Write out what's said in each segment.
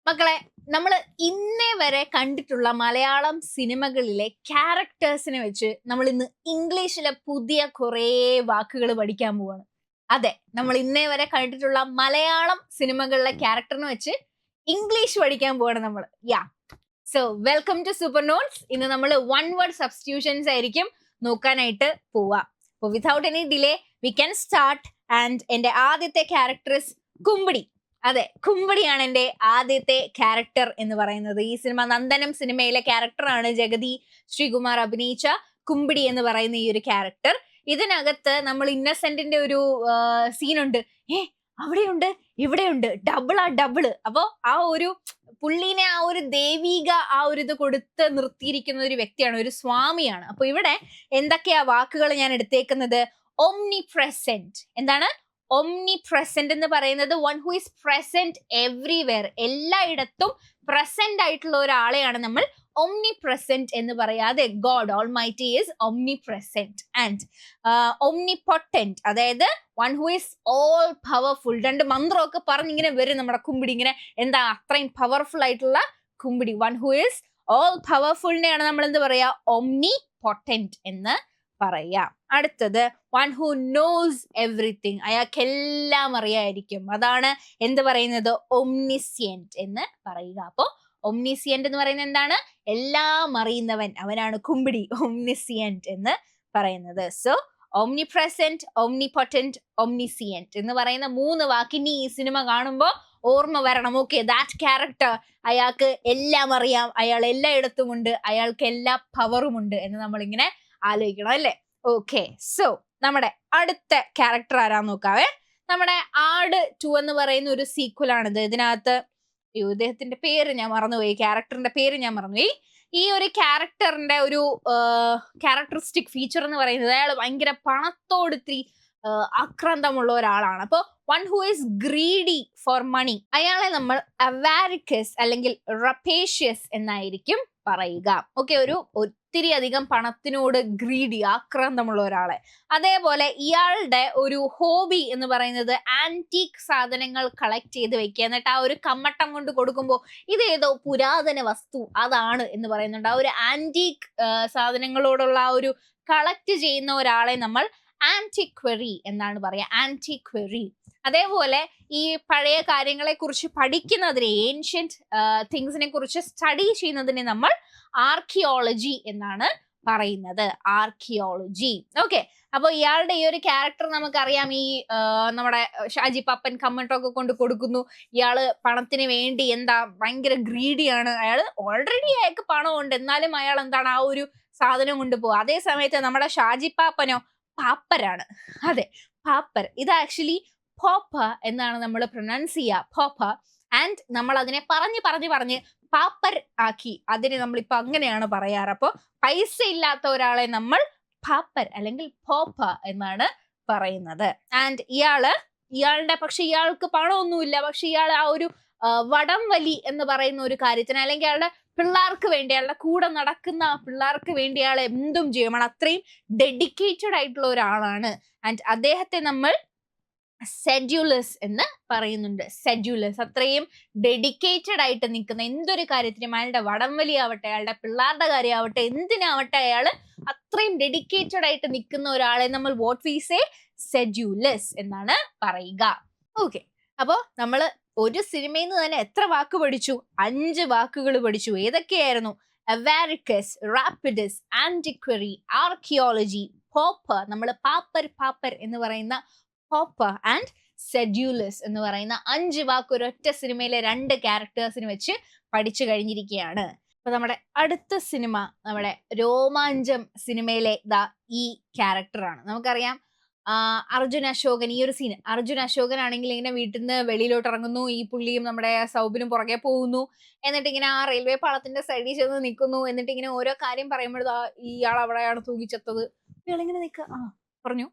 മക്കളെ, നമ്മൾ ഇന്നേ വരെ കണ്ടിട്ടുള്ള മലയാളം സിനിമകളിലെ ക്യാരക്ടേഴ്സിനെ വെച്ച് നമ്മൾ ഇന്ന് ഇംഗ്ലീഷിലെ പുതിയ കുറേ വാക്കുകൾ പഠിക്കാൻ പോവാണ്. അതെ, നമ്മൾ ഇന്നേ വരെ കണ്ടിട്ടുള്ള മലയാളം സിനിമകളിലെ ക്യാരക്ടറിനെ വെച്ച് ഇംഗ്ലീഷ് പഠിക്കാൻ പോവാണ് നമ്മൾ. So welcome to super notes. ഇന്ന് നമ്മൾ വൺ വേർഡ് സബ്സ്റ്റിറ്റ്യൂഷൻസ് ആയിരിക്കും നോക്കാനായിട്ട് പോവാ. അപ്പോൾ without any delay we can start. And എന്റെ ആദ്യത്തെ ക്യാരക്ടർ ഇസ് കുമ്പിടി. അതെ, കുമ്പിടിയാണ് എന്റെ ആദ്യത്തെ ക്യാരക്ടർ എന്ന് പറയുന്നത്. ഈ സിനിമ നന്ദനം സിനിമയിലെ ക്യാരക്ടറാണ് ജഗതി ശ്രീകുമാർ അഭിനയിച്ച കുമ്പിടി എന്ന് പറയുന്ന ഈ ഒരു ക്യാരക്ടർ. ഇതിനകത്ത് നമ്മൾ ഇന്നസെന്റിന്റെ ഒരു സീനുണ്ട്. അവിടെയുണ്ട്, ഇവിടെയുണ്ട്, ഡബിള്. അപ്പോ ആ ഒരു പുള്ളിനെ ആ ഒരു ദൈവിക ആ ഒരു ഇത് കൊടുത്ത് നിർത്തിയിരിക്കുന്ന ഒരു വ്യക്തിയാണ്, ഒരു സ്വാമിയാണ്. അപ്പൊ ഇവിടെ എന്തൊക്കെയാ വാക്കുകൾ ഞാൻ എടുത്തേക്കുന്നത്? Omnipresent. എന്താണ് ഒംനി പ്രസന്റ് എന്ന് പറയുന്നത്? One who is present everywhere, എല്ലായിടത്തും പ്രസന്റ് ആയിട്ടുള്ള ഒരാളെയാണ് നമ്മൾ ഒംനി പ്രസന്റ് എന്ന് പറയാതെ God almighty is omnipresent. And omnipotent, അതായത് one who is all powerful. രണ്ട് മന്ത്രമൊക്കെ പറഞ്ഞിങ്ങനെ വരും നമ്മുടെ കുമ്പിടി. ഇങ്ങനെ എന്താ അത്രയും പവർഫുൾ ആയിട്ടുള്ള Kumbidi. One who is all പവർഫുളിനെയാണ് നമ്മൾ എന്ത് പറയാ? ഒംനി പൊട്ടന്റ് എന്ന് പറയാം. അടുത്തത് വൺ ഹു നോസ് എവറിത്തിങ്, അയാൾക്ക് എല്ലാം അറിയായിരിക്കും. അതാണ് എന്ത് പറയുന്നത്? ഒംനിസിയന്റ് എന്ന് പറയുക. അപ്പോ ഒംനിസിയന്റ് എന്ന് പറയുന്നത് എന്താണ്? എല്ലാം അറിയുന്നവൻ, അവനാണ് കുമ്പിടി, ഒംനിസിയന്റ് എന്ന് പറയുന്നത്. So omnipresent, omnipotent, omniscient എന്ന് പറയുന്ന മൂന്ന് വാക്കിനി ഈ സിനിമ കാണുമ്പോൾ ഓർമ്മ വരണം. ഓക്കെ, ദാറ്റ് ക്യാരക്ടർ, അയാൾക്ക് എല്ലാം അറിയാം, അയാൾ എല്ലായിടത്തും ഉണ്ട്, അയാൾക്ക് എല്ലാ പവറും ഉണ്ട് എന്ന് നമ്മളിങ്ങനെ ആലോചിക്കണം അല്ലേ? ഓക്കെ, സോ നമ്മുടെ അടുത്ത ക്യാരക്ടർ ആരാന്ന് നോക്കാവേ. നമ്മുടെ ആട് 2 എന്ന് പറയുന്ന ഒരു സീക്വലാണിത്. ഇതിനകത്ത് ഇദ്ദേഹത്തിന്റെ പേര് ഞാൻ മറന്നുപോയി, ക്യാരക്ടറിന്റെ പേര് ഞാൻ മറന്നുപോയി. ഈ ഒരു ക്യാരക്ടറിന്റെ ഒരു ക്യാരക്ടറിസ്റ്റിക് ഫീച്ചർ എന്ന് പറയുന്നത് അയാൾ ഭയങ്കര പണത്തോട് ഇത്തിരി ആക്രാന്തമുള്ള ഒരാളാണ്. അപ്പൊ one who is greedy for money, അയാളെ നമ്മൾ അവാരിക്കസ് അല്ലെങ്കിൽ റപ്പേഷ്യസ് എന്നായിരിക്കും പറയുക. ഓക്കെ, ഒത്തിരി അധികം പണത്തിനോട് ഗ്രീഡി, ആക്രാന്തമുള്ള ഒരാളെ. അതേപോലെ ഇയാളുടെ ഒരു ഹോബി എന്ന് പറയുന്നത് ആന്റീക് സാധനങ്ങൾ കളക്ട് ചെയ്ത് വെക്കുക. എന്നിട്ട് ആ ഒരു കമ്മട്ടം കൊണ്ട് കൊടുക്കുമ്പോൾ ഇതേതോ പുരാതന വസ്തു അതാണ് എന്ന് പറയുന്നുണ്ട്. ആ ഒരു ആന്റീക് സാധനങ്ങളോടുള്ള ആ ഒരു കളക്ട് ചെയ്യുന്ന ഒരാളെ നമ്മൾ ആന്റിക്വറി എന്നാണ് പറയാ, ആന്റിക്വറി. അതേപോലെ ഈ പഴയ കാര്യങ്ങളെ കുറിച്ച് പഠിക്കുന്നതിനെ, ഏൻഷ്യന്റ് തിങ്സിനെ കുറിച്ച് സ്റ്റഡി ചെയ്യുന്നതിനെ നമ്മൾ ആർക്കിയോളജി എന്നാണ് പറയുന്നത്, ആർക്കിയോളജി. ഓക്കെ, അപ്പൊ ഇയാളുടെ ഈ ഒരു ക്യാരക്ടർ നമുക്കറിയാം. ഈ നമ്മുടെ ഷാജി പാപ്പൻ കമ്മട്ടൊക്കെ കൊണ്ട് കൊടുക്കുന്നു. ഇയാള് പണത്തിന് വേണ്ടി എന്താ ഭയങ്കര ഗ്രീഡിയാണ്. അയാൾ ഓൾറെഡി അയാൾക്ക് പണമുണ്ട്, എന്നാലും അയാൾ എന്താണ് ആ ഒരു സാധനം കൊണ്ടുപോകുക. അതേ സമയത്ത് നമ്മുടെ ഷാജി പാപ്പനോ പാപ്പരാണ്. അതെ, പാപ്പർ. ഇത് ആക്ച്വലി പോപ്പ എന്നാണ് നമ്മൾ പ്രൊനൗൺസ് ചെയ്യുക, പോപ്പ. ആൻഡ് നമ്മൾ അതിനെ പറഞ്ഞ് പാപ്പർ ആക്കി. അതിനെ നമ്മളിപ്പോ അങ്ങനെയാണ് പറയാറ്. അപ്പൊ പൈസ ഇല്ലാത്ത ഒരാളെ നമ്മൾ പാപ്പർ അല്ലെങ്കിൽ പോപ്പ എന്നാണ് പറയുന്നത്. ആൻഡ് പക്ഷെ ഇയാൾക്ക് പണമൊന്നുമില്ല. പക്ഷെ ഇയാൾ ആ ഒരു വടം വലി എന്ന് പറയുന്ന ഒരു കാര്യത്തിന്, അല്ലെങ്കിൽ അയാളുടെ പിള്ളേർക്ക് വേണ്ടി, അയാളുടെ കൂടെ നടക്കുന്ന പിള്ളേർക്ക് വേണ്ടി അയാൾ എന്തും ചെയ്യും. അത്രയും ഡെഡിക്കേറ്റഡ് ആയിട്ടുള്ള ഒരാളാണ്. ആൻഡ് അദ്ദേഹത്തെ നമ്മൾ സെഡ്യൂലസ് എന്ന് പറയുന്നുണ്ട്. സെഡ്യൂലസ്, അത്രയും ഡെഡിക്കേറ്റഡ് ആയിട്ട് നിൽക്കുന്ന എന്തൊരു കാര്യത്തിനും, അയാളുടെ വടംവലി ആവട്ടെ, അയാളുടെ പിള്ളേരുടെ കാര്യമാവട്ടെ, എന്തിനാവട്ടെ, അയാള് അത്രയും ഡെഡിക്കേറ്റഡ് ആയിട്ട് നിൽക്കുന്ന ഒരാളെ നമ്മൾ വാട്ട് വി സേ? സെഡ്യൂലസ് എന്നാണ് പറയുക. ഓക്കെ, അപ്പോ നമ്മള് ഒരു സിനിമയിൽ നിന്ന് തന്നെ എത്ര വാക്ക് പഠിച്ചു? 5 വാക്കുകൾ പഠിച്ചു. ഏതൊക്കെയായിരുന്നു? അവാരിക്കസ്, റാപ്പിഡസ്, ആന്റിക്വറി, ആർക്കിയോളജി, പോപ്പർ, നമ്മൾ പാപ്പർ എന്ന് പറയുന്ന പോപ്പർ, ആൻഡ് സെഡ്യൂലസ് എന്ന് പറയുന്ന 5 വാക്ക് ഒരൊറ്റ സിനിമയിലെ 2 ക്യാരക്ടേഴ്സിന് വെച്ച് പഠിച്ചു കഴിഞ്ഞിരിക്കുകയാണ്. അപ്പൊ നമ്മുടെ അടുത്ത സിനിമ നമ്മുടെ രോമാഞ്ചം സിനിമയിലെ ഈ ക്യാരക്ടറാണ്. നമുക്കറിയാം അർജുൻ അശോകൻ. ഈ ഒരു സീൻ, അർജുൻ അശോകൻ ആണെങ്കിൽ ഇങ്ങനെ വീട്ടിൽ നിന്ന് വെളിയിലോട്ട് ഇറങ്ങുന്നു. ഈ പുള്ളിയും നമ്മുടെ സൗബിനും പുറകെ പോകുന്നു. എന്നിട്ട് ഇങ്ങനെ ആ റെയിൽവേ പാളത്തിന്റെ സൈഡിൽ ചെന്ന് നിൽക്കുന്നു. എന്നിട്ട് ഇങ്ങനെ ഓരോ കാര്യം പറയുമ്പോഴാ ഇയാൾ അവിടെയാണ് തൂങ്ങിച്ചെത്തത്. ഇയാളിങ്ങനെ നിൽക്കുക, പറഞ്ഞു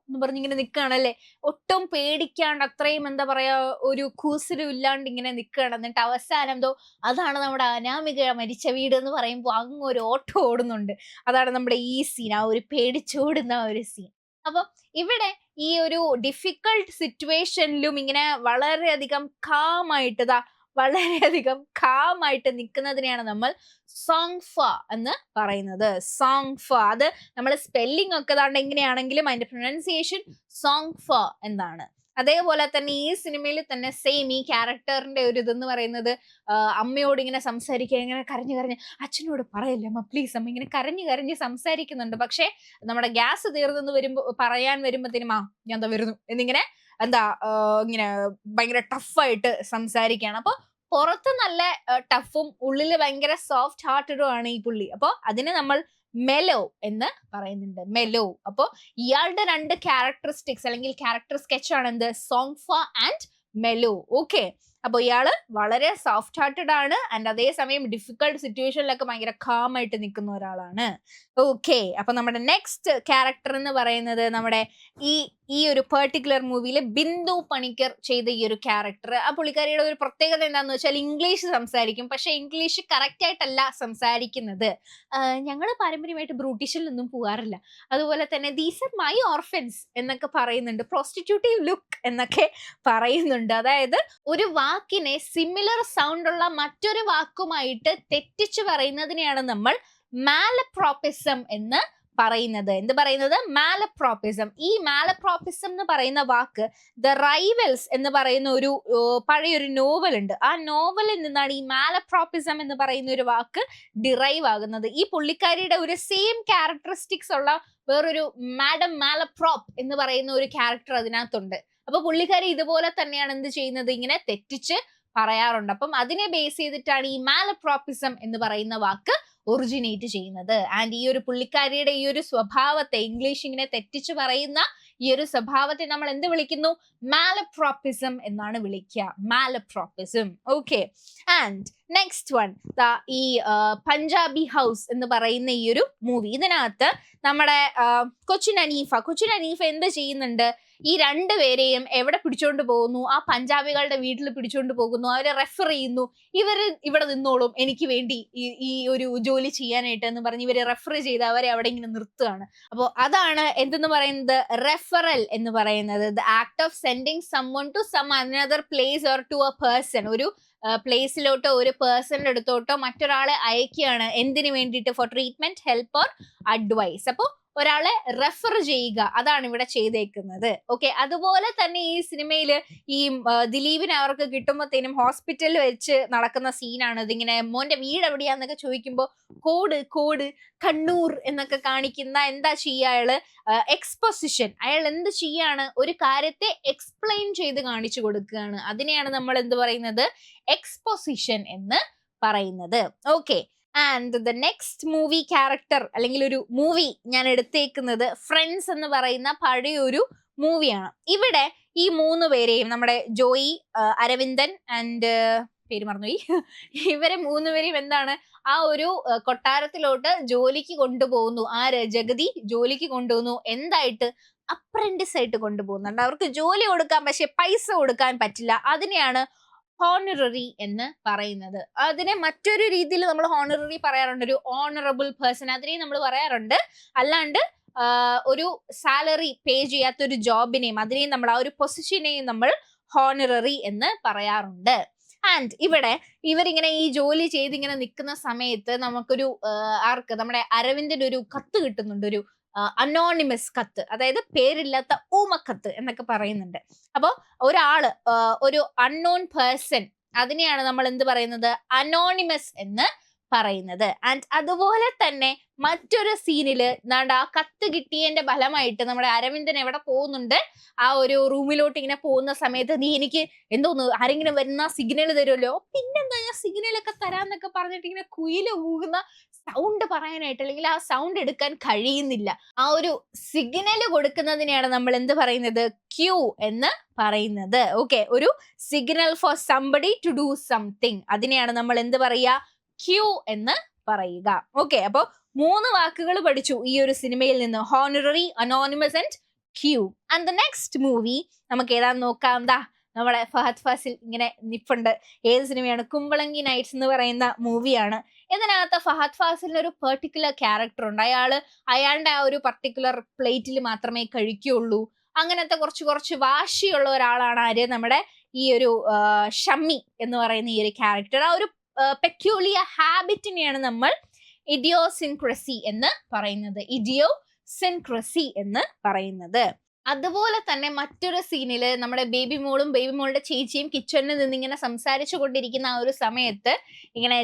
എന്ന് പറഞ്ഞിങ്ങനെ നിൽക്കുകയാണല്ലേ. ഒട്ടും പേടിക്കാണ്ട്, അത്രയും എന്താ പറയാ, ഒരു കൂസലും ഇല്ലാണ്ട് ഇങ്ങനെ നിൽക്കുകയാണ്. എന്നിട്ട് അവസാനം അതാണ് നമ്മുടെ അനാമിക മരിച്ച വീട് എന്ന് പറയുമ്പോൾ അങ്ങ് ഒരു ഓട്ടം ഓടുന്നുണ്ട്. അതാണ് നമ്മുടെ ഈ സീൻ, ആ ഒരു പേടിച്ചോടുന്ന ഒരു സീൻ. അപ്പൊ ഇവിടെ ഈ ഒരു ഡിഫിക്കൾട്ട് സിറ്റുവേഷനിലും ഇങ്ങനെ വളരെയധികം കാമായിട്ട് വളരെയധികം കാമായിട്ട് നിൽക്കുന്നതിനെയാണ് നമ്മൾ സോങ് ഫ എന്ന് പറയുന്നത്. സോങ് ഫ, അത് നമ്മൾ സ്പെല്ലിംഗ് ഒക്കെ താണ്ട് എങ്ങനെയാണെങ്കിലും അതിന്റെ പ്രൊനൗൺസിയേഷൻ സോങ് ഫ എന്നാണ്. അതേപോലെ തന്നെ ഈ സിനിമയിൽ തന്നെ സെയിം ഈ ക്യാരക്ടറിന്റെ ഒരു ഇതെന്ന് പറയുന്നത് അമ്മയോട് ഇങ്ങനെ സംസാരിക്കുക, ഇങ്ങനെ കരഞ്ഞു കരഞ്ഞ്, അച്ഛനോട് പറയല്ലേ അമ്മ പ്ലീസ് അമ്മ, ഇങ്ങനെ കരഞ്ഞു കരഞ്ഞ് സംസാരിക്കുന്നുണ്ട്. പക്ഷെ നമ്മുടെ ഗ്യാസ് തീർന്നെന്ന് പറയാൻ വരുമ്പോഴത്തേനും ഞാൻ എന്താ വരുന്നു എന്നിങ്ങനെ ഇങ്ങനെ ഭയങ്കര ടഫായിട്ട് സംസാരിക്കുകയാണ്. അപ്പൊ പുറത്ത് നല്ല ടഫും ഉള്ളില് ഭയങ്കര സോഫ്റ്റ് ഹാർട്ടഡും ആണ് ഈ പുള്ളി. അപ്പൊ അതിന് നമ്മൾ മെലോ എന്ന് പറയുന്നുണ്ട്. മെലോ. അപ്പൊ ഇയാളുടെ രണ്ട് ക്യാരക്ടറിസ്റ്റിക്സ് അല്ലെങ്കിൽ ക്യാരക്ടർ സ്കെച്ച് ആണ് എന്ത്, സോങ് ഫ ആൻഡ് മെലോ. ഓക്കെ, അപ്പൊ ഇയാള് വളരെ സോഫ്റ്റ് ഹാർട്ടഡ് ആണ് ആൻഡ് അതേസമയം ഡിഫിക്കൾട്ട് സിറ്റുവേഷനിലൊക്കെ ഭയങ്കര കാം ആയിട്ട് നിൽക്കുന്ന ഒരാളാണ്. ഓക്കെ, അപ്പൊ നമ്മുടെ നെക്സ്റ്റ് ക്യാരക്ടർ എന്ന് പറയുന്നത് നമ്മുടെ ഈ ഒരു പെർട്ടിക്കുലർ മൂവിയിൽ ബിന്ദു പണിക്കർ ചെയ്ത ഈ ഒരു ക്യാരക്ടർ, ആ പുള്ളിക്കാരിയുടെ ഒരു പ്രത്യേകത എന്താണെന്ന് വെച്ചാൽ ഇംഗ്ലീഷ് സംസാരിക്കും. പക്ഷെ ഇംഗ്ലീഷ് കറക്റ്റ് ആയിട്ടല്ല സംസാരിക്കുന്നത്. ഞങ്ങൾ പാരമ്പര്യമായിട്ട് ബ്രൂട്ടീഷിൽ നിന്നും പോകാറില്ല. അതുപോലെ തന്നെ ദീസ് ആർ മൈ ഓർഫൻസ് എന്നൊക്കെ പറയുന്നുണ്ട്, പ്രോസ്റ്റിറ്റ്യൂട്ടീവ് ലുക്ക് എന്നൊക്കെ പറയുന്നുണ്ട്. അതായത് ഒരു വാക്കിനെ സിമിലർ സൗണ്ട് ഉള്ള മറ്റൊരു വാക്കുമായിട്ട് തെറ്റിച്ച് പറയുന്നതിനെയാണ് നമ്മൾ മാലപ്രോപ്പിസം എന്ന് പറയുന്നത്. എന്ത് പറയുന്നത്? മാലപ്രോപ്പിസം. ഈ മാലപ്രോപ്പിസം എന്ന് പറയുന്ന വാക്ക് ദ റൈവൽസ് എന്ന് പറയുന്ന ഒരു പഴയൊരു നോവൽ ഉണ്ട്. ആ നോവലിൽ നിന്നാണ് ഈ മാലപ്രോപ്പിസം എന്ന് പറയുന്ന ഒരു വാക്ക് ഡിറൈവ് ആകുന്നത്. ഈ പുള്ളിക്കാരിയുടെ ഒരു സെയിം ക്യാരക്ടറിസ്റ്റിക്സ് ഉള്ള വേറൊരു മാഡം മാലപ്രോപ്പ് എന്ന് പറയുന്ന ഒരു ക്യാരക്ടർ അതിനകത്തുണ്ട്. അപ്പൊ പുള്ളിക്കാരി ഇതുപോലെ തന്നെയാണ് എന്ത് ചെയ്യുന്നത്, ഇങ്ങനെ തെറ്റിച്ച് പറയാറുണ്ട്. അപ്പം അതിനെ ബേസ് ചെയ്തിട്ടാണ് ഈ മാലപ്രോപ്പിസം എന്ന് പറയുന്ന വാക്ക് ഒറിജിനേറ്റ് ചെയ്യുന്നത്. ആൻഡ് ഈ ഒരു പുള്ളിക്കാരിയുടെ ഈ ഒരു സ്വഭാവത്തെ, ഇംഗ്ലീഷ് ഇങ്ങനെ തെറ്റിച്ച് പറയുന്ന ഈ ഒരു സ്വഭാവത്തെ നമ്മൾ എന്ത് വിളിക്കുന്നു? മാലപ്രോപ്പിസം എന്നാണ് വിളിക്കുക. മാലപ്രോപ്പിസം. ഓക്കെ, ആൻഡ് നെക്സ്റ്റ് വൺ ഈ പഞ്ചാബി ഹൗസ് എന്ന് പറയുന്ന ഈ ഒരു മൂവി. ഇതിനകത്ത് നമ്മുടെ കൊച്ചിൻ അനീഫ എന്ത് ചെയ്യുന്നുണ്ട്? ഈ രണ്ടുപേരെയും എവിടെ പിടിച്ചോണ്ട് പോകുന്നു? ആ പഞ്ചാബികളുടെ വീട്ടിൽ പിടിച്ചോണ്ട് പോകുന്നു. അവരെ റെഫർ ചെയ്യുന്നു. ഇവര് ഇവിടെ നിന്നോളും എനിക്ക് വേണ്ടി ഈ ഒരു ജോലി ചെയ്യാനായിട്ട് എന്ന് പറഞ്ഞ് ഇവരെ റെഫർ ചെയ്ത് അവരെ അവിടെ ഇങ്ങനെ നിർത്തുകയാണ്. അപ്പോൾ അതാണ് എന്തെന്ന് പറയുന്നത്, റെഫറൽ എന്ന് പറയുന്നത്. The act of sending someone to some another place or to a person. ഒരു പ്ലേസിലോട്ടോ ഒരു പേഴ്സണിന്റെ അടുത്തോട്ടോ മറ്റൊരാളെ അയക്കുകയാണ്. എന്തിനു വേണ്ടിയിട്ട്? For treatment, help or advice. അപ്പോൾ ഒരാളെ റെഫർ ചെയ്യുക, അതാണ് ഇവിടെ ചെയ്തേക്കുന്നത്. ഓക്കെ, അതുപോലെ തന്നെ ഈ സിനിമയില് ഈ ദിലീപിനെ അവർക്ക് കിട്ടുമ്പോഴത്തേനും ഹോസ്പിറ്റലിൽ വെച്ച് നടക്കുന്ന സീനാണ്. ഇതിങ്ങനെ മോന്റെ വീട് എവിടെയാന്നൊക്കെ ചോദിക്കുമ്പോൾ കോട് കണ്ണൂർ എന്നൊക്കെ കാണിക്കുന്ന എന്താ ചെയ്യുക അയാള്? എക്സ്പോസിഷൻ. അയാൾ എന്ത് ചെയ്യാണ്? ഒരു കാര്യത്തെ എക്സ്പ്ലെയിൻ ചെയ്ത് കാണിച്ചു കൊടുക്കുകയാണ്. അതിനെയാണ് നമ്മൾ എന്ത് പറയുന്നത്? എക്സ്പോസിഷൻ എന്ന് പറയുന്നത്. Okay, and the next movie character അല്ലെങ്കിൽ ഒരു മൂവി ഞാൻ എടുത്തേക്കുന്നത് ഫ്രണ്ട്സ് എന്ന് പറയുന്ന പഴയൊരു മൂവിയാണ്. ഇവിടെ ഈ മൂന്ന് പേരെയും നമ്മുടെ ജോയി, അരവിന്ദൻ ആൻഡ് പേര് മറന്നുപോയി, ഇവരെ മൂന്നുപേരെയും എന്താണ് ആ ഒരു കൊട്ടാരത്തിലോട്ട് ജോലിക്ക് കൊണ്ടുപോകുന്നു. ജഗതി ജോലിക്ക് കൊണ്ടുപോകുന്നു. എന്തായിട്ട്? അപ്രന്റിസ് ആയിട്ട് കൊണ്ടുപോകുന്നുണ്ട്. അവർക്ക് ജോലി കൊടുക്കാൻ പക്ഷെ പൈസ കൊടുക്കാൻ പറ്റില്ല. അതിനെയാണ് ഹോണററി എന്ന് പറയുന്നത്. അതിനെ മറ്റൊരു രീതിയിൽ നമ്മൾ ഹോണററി പറയാറുണ്ട്, ഒരു ഓണറബിൾ പേഴ്സൺ, അതിനെ നമ്മൾ പറയാറുണ്ട്. അല്ലാണ്ട് ഒരു സാലറി പേ ചെയ്യാത്തൊരു ജോബിനെയും അതിനെയും നമ്മൾ ആ ഒരു പൊസിഷനെയും നമ്മൾ ഹോണററി എന്ന് പറയാറുണ്ട്. ആൻഡ് ഇവിടെ ഇവരിങ്ങനെ ഈ ജോലി ചെയ്ത് ഇങ്ങനെ നിൽക്കുന്ന സമയത്ത് നമുക്കൊരു നമ്മുടെ അരവിന്ദന്റെ ഒരു കത്ത് കിട്ടുന്നുണ്ട്, ഒരു അനോണിമസ് കത്ത്, അതായത് പേരില്ലാത്ത ഊമക്കത്ത് എന്നൊക്കെ പറയുന്നുണ്ട്. അപ്പൊ ഒരാള് ഒരു അൺനോൺ പേഴ്സൺ, അതിനെയാണ് നമ്മൾ എന്ത് പറയുന്നത്? അനോണിമസ് എന്ന് പറയുന്നത്. ആൻഡ് അതുപോലെ തന്നെ മറ്റൊരു സീനില് ആ കത്ത് കിട്ടിയതിന്റെ ഫലമായിട്ട് നമ്മുടെ അരവിന്ദൻ എവിടെ പോകുന്നുണ്ട്? ആ ഒരു റൂമിലോട്ട് ഇങ്ങനെ പോകുന്ന സമയത്ത് നീ എനിക്ക് എന്തോന്നു ആരെങ്കിലും വരുന്ന സിഗ്നൽ തരുമല്ലോ, പിന്നെന്താ ഞാൻ സിഗ്നലൊക്കെ തരാന്നൊക്കെ പറഞ്ഞിട്ട് ഇങ്ങനെ കുയില് ഊകുന്ന സൗണ്ട് പറയാനായിട്ട് അല്ലെങ്കിൽ ആ സൗണ്ട് എടുക്കാൻ കഴിയുന്നില്ല. ആ ഒരു സിഗ്നൽ കൊടുക്കുന്നതിനെയാണ് നമ്മൾ എന്ത് പറയുന്നത്? ക്യൂ എന്ന് പറയുന്നത്. ഓക്കെ, ഒരു signal for somebody to do something, അതിനെയാണ് നമ്മൾ എന്ത് പറയുക? ക്യൂ എന്ന് പറയുക. ഓക്കെ, അപ്പൊ 3 വാക്കുകൾ പഠിച്ചു ഈ ഒരു സിനിമയിൽ നിന്ന്: honorary, anonymous and cue. And the next movie നമുക്ക് ഏതാന്ന് നോക്കാം. നമ്മുടെ ഫഹദ് ഫാസിൽ ഇങ്ങനെ നിപ്പുണ്ട്. ഏത് സിനിമയാണ്? കുമ്പളങ്ങി നൈറ്റ്സ് എന്ന് പറയുന്ന മൂവിയാണ്. ഇതിനകത്ത് ഫഹദ് ഫാസിലിന് ഒരു പെർട്ടിക്കുലർ ക്യാരക്ടർ ഉണ്ട്. അയാളുടെ ആ ഒരു പർട്ടിക്കുലർ പ്ലേറ്റിൽ മാത്രമേ കഴിക്കുള്ളൂ. അങ്ങനത്തെ കുറച്ച് വാശിയുള്ള ഒരാളാണ് ആര്? നമ്മുടെ ഈ ഒരു ഷമ്മി എന്ന് പറയുന്ന ഈ ഒരു ക്യാരക്ടർ, ആ ഒരു പെക്യൂലിയർ ഹാബിറ്റിനെയാണ് നമ്മൾ ഇഡിയോസിൻക്രസി എന്ന് പറയുന്നത്. ഇഡിയോസിൻക്രസി എന്ന് പറയുന്നത്. അതുപോലെ തന്നെ മറ്റൊരു സീനില് നമ്മുടെ ബേബി മോളും ബേബി മോളുടെ ചേച്ചിയും കിച്ചണിൽ നിന്ന് ഇങ്ങനെ സംസാരിച്ചു കൊണ്ടിരിക്കുന്ന ആ ഒരു സമയത്ത് ഇങ്ങനെ